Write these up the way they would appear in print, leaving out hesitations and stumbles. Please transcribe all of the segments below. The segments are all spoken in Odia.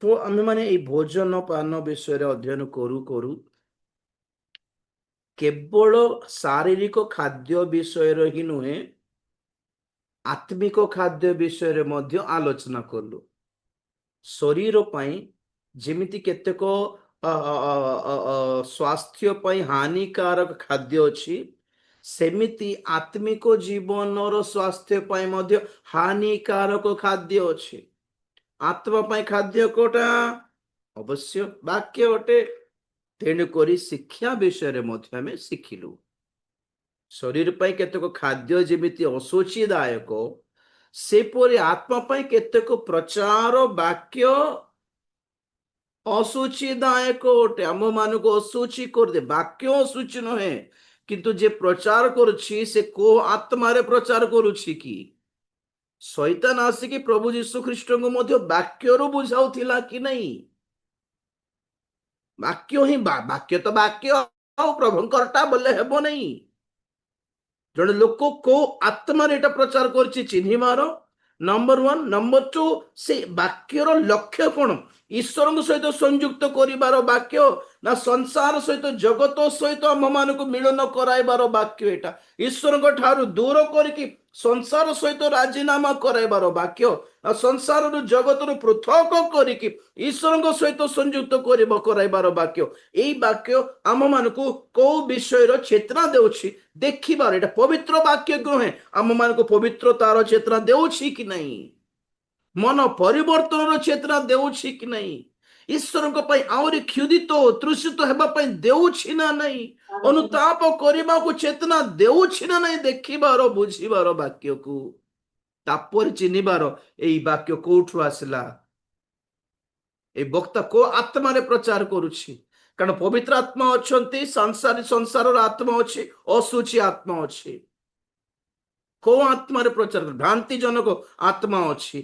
তো আমি মানে এই ভোজন পাନ ବିଷୟରେ ଅଧ୍ୟୟନ କରୁ କରୁ କେବଳ ଶାରୀରିକ ଖାଦ୍ୟ ବିଷୟରେ ହିଁ ନୁହେଁ, ଆତ୍ମିକ ଖାଦ୍ୟ ବିଷୟରେ ମଧ୍ୟ ଆଲୋଚନା କଲୁ। ଶରୀର ପାଇଁ ଯେମିତି କେତେକ ସ୍ୱାସ୍ଥ୍ୟ ପାଇଁ ହାନିକାରକ ଖାଦ୍ୟ ଅଛି, ସେମିତି ଆତ୍ମିକ ଜୀବନର ସ୍ୱାସ୍ଥ୍ୟ ପାଇଁ ମଧ୍ୟ ହାନିକାରକ ଖାଦ୍ୟ ଅଛି। ଆତ୍ମା ପାଇଁ ଖାଦ୍ୟ କୋଉଟା? ଅବଶ୍ୟ ବାକ୍ୟ ଅଟେ। ତେଣୁକରି ଶିକ୍ଷା ବିଷୟରେ ମଧ୍ୟ ଆମେ ଶିଖିଲୁ। ଶରୀର ପାଇଁ କେତେକ ଖାଦ୍ୟ ଯେମିତି ଅଶୁଚିଦାୟକ, ସେପରି ଆତ୍ମା ପାଇଁ କେତେକ ପ୍ରଚାର ବାକ୍ୟ ଅଶୁଚିଦାୟକ ଅଟେ। ଆମ ମାନଙ୍କୁ ଅଶୁଚି କରିଦେ। ବାକ୍ୟ ଅଶୁଚି ନୁହେଁ, କିନ୍ତୁ ଯେ ପ୍ରଚାର କରୁଛି ସେ କୋଉ ଆତ୍ମାରେ ପ୍ରଚାର କରୁଛି କି? ଶୈତାନ ଆସିକି ପ୍ରଭୁ ଯୀଶୁ ଖ୍ରୀଷ୍ଟଙ୍କୁ ମଧ୍ୟ ବାକ୍ୟରୁ ବୁଝାଉଥିଲା କି ନାହିଁ? ବାକ୍ୟ ହିଁ ବାକ୍ୟ ତ ବାକ୍ୟ, ଆଉ ପ୍ରଭୁଙ୍କରଟା ବୋଲେ ହେବ ନାହିଁ। ଜଣେ ଲୋକ କୋଉ ଆତ୍ମାରେ ଏଟା ପ୍ରଚାର କରୁଛି ଚିହ୍ନିବାର ନମ୍ବର 1। ନମ୍ବର 2, ସେ ବାକ୍ୟର ଲକ୍ଷ୍ୟ କଣ? ଈଶ୍ୱରଙ୍କ ସହିତ ସଂଯୁକ୍ତ କରିବାର ବାକ୍ୟ ନା ସଂସାର ସହିତ, ଜଗତ ସହିତ ଆମ ମାନଙ୍କୁ ମିଳନ କରାଇବାର ବାକ୍ୟ? ଏଟା ଈଶ୍ୱରଙ୍କ ଠାରୁ ଦୂର କରିକି ସଂସାର ସହିତ ରାଜିନାମା କରାଇବାର ବାକ୍ୟ ନା ସଂସାରରୁ, ଜଗତରୁ ପୃଥକ କରିକି ଈଶ୍ୱରଙ୍କ ସହିତ ସଂଯୁକ୍ତ କରାଇବାର ବାକ୍ୟ? ଏଇ ବାକ୍ୟ ଆମ ମାନଙ୍କୁ କୋଉ ବିଷୟର ଚେତନା ଦେଉଛି? ଦେଖିବାର। ଏଟା ପବିତ୍ର ବାକ୍ୟ ନୁହେଁ, ଆମ ମାନଙ୍କୁ ପବିତ୍ରତାର ଚେତନା ଦେଉଛି କି ନାହିଁ? ମନ ପରିବର୍ତ୍ତନର ଚେତନା ଦେଉଛି କି ନାହିଁ? ଈଶ୍ୱରଙ୍କ ପାଇଁ ଆହୁରି କ୍ଷୁଧିତ ତୃଷିତ ହେବା ପାଇଁ ଦେଉଛି ନା ନାହିଁ? ଅନୁତାପ କରିବାକୁ ଚେତନା ଦେଉଛି ନା ନାହିଁ? ଦେଖିବାର, ବୁଝିବାର ବାକ୍ୟକୁ, ତାପରେ ଚିହ୍ନିବାର ଏଇ ବାକ୍ୟ କୋଉଠୁ ଆସିଲା, এই ବକ୍ତା କୋଉ ଆତ୍ମାରେ ପ୍ରଚାର କରୁଛି। କାରଣ ପବିତ୍ର ଆତ୍ମା ଅଛନ୍ତି, ସଂସାରର ଆତ୍ମା ଅଛି, ଅଶୁଚି ଆତ୍ମା ଅଛି। କୋଉ ଆତ୍ମାରେ ପ୍ରଚାର? ଭ୍ରାନ୍ତିଜନକ ଆତ୍ମା ଅଛି,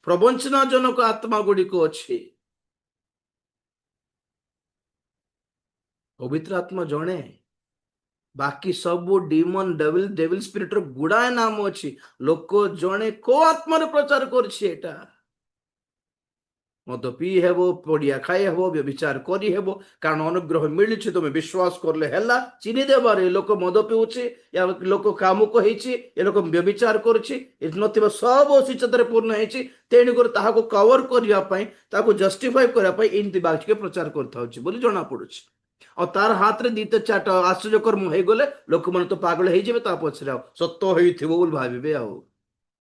ପ୍ରବଞ୍ଚନାଜନକ ଆତ୍ମା ଗୁଡ଼ିକ ଅଛି। ପବିତ୍ର ଆତ୍ମା ଜଣେ, ବାକି ସବୁ ଡିମନ, ଡେଭିଲ ସ୍ପିରିଟର ଗୁଡାଏ ନାମ ଅଛି। ଲୋକ ଜଣେ କୋଉ ଆତ୍ମାରେ ପ୍ରଚାର କରୁଛି? ଏଟା ମଦ ପିଇ ହେବ, ପଡ଼ିଆ ଖାଇ ହେବ, ବ୍ୟଭିଚାର କରି ହେବ। କାରଣ ଅନୁଗ୍ରହ ମିଳିଛି, ତୁମେ ବିଶ୍ୱାସ କରଲେ ହେଲା। ଚିହ୍ନି ଦେବାରେ ଏ ଲୋକ ମଦ ପିଉଛି, ଏ ଲୋକ କାମୁକ ହେଇଛି, ଏ ଲୋକ ବ୍ୟଭିଚାର କରୁଛି, ଏ ନଥିବା ସବୁ ଅଶୁଚିତାରେ ପୂର୍ଣ୍ଣ ହେଇଛି। ତେଣୁକରି ତାହାକୁ କଭର କରିବା ପାଇଁ, ତାକୁ ଜଷ୍ଟିଫାଏ କରିବା ପାଇଁ ଏମିତି ବାକ୍ୟ ପ୍ରଚାର କରିଥାଉଛି ବୋଲି ଜଣା ପଡୁଛି। ଆଉ ତାର ହାତରେ 2-4ଟା ଆଶ୍ଚର୍ଯ୍ୟ କର୍ମ ହେଇଗଲେ ଲୋକମାନେ ତ ପାଗଳ ହେଇଯିବେ, ତା ପଛରେ ଆଉ ସତ ହେଇଥିବ ବୋଲି ଭାବିବେ ଆଉ।